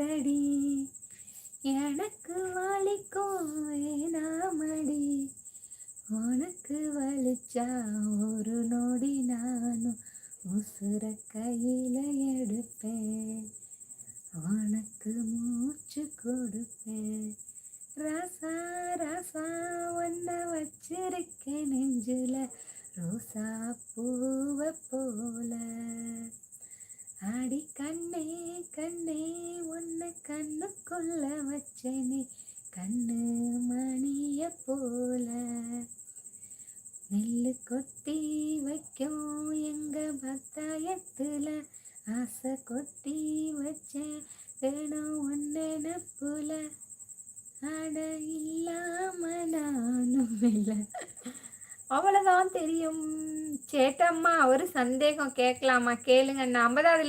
பாரடி, எனக்கு வலிக்கும் வேணாமடி, உனக்கு வலிச்சா ஒரு நொடி நானும் உசுர கையில எடுப்பேன், உனக்கு மூச்சு கொடுப்பேன். ராசா ராசா ஒன்ன வச்சிருக்கேன் நெஞ்சில ரோசா பூவ போல. அடி கண்ணே கண்ணே உன்னை கண்ணுக்குள்ள வச்சேனே கண்ணு மணிய போல. நெல்லு கொட்டி வைக்கும் எங்க பத்தாயத்துல ஆசை கொட்டி வச்சேன் தினம் ஒன்ன நப்புல. அட இல்லாம நானும் இல்லை. அவ்வளவுதான் தெரியும். சேட்டம்மா ஒரு சந்தேகம் கேட்கலாமா? கேளுங்க. 50வது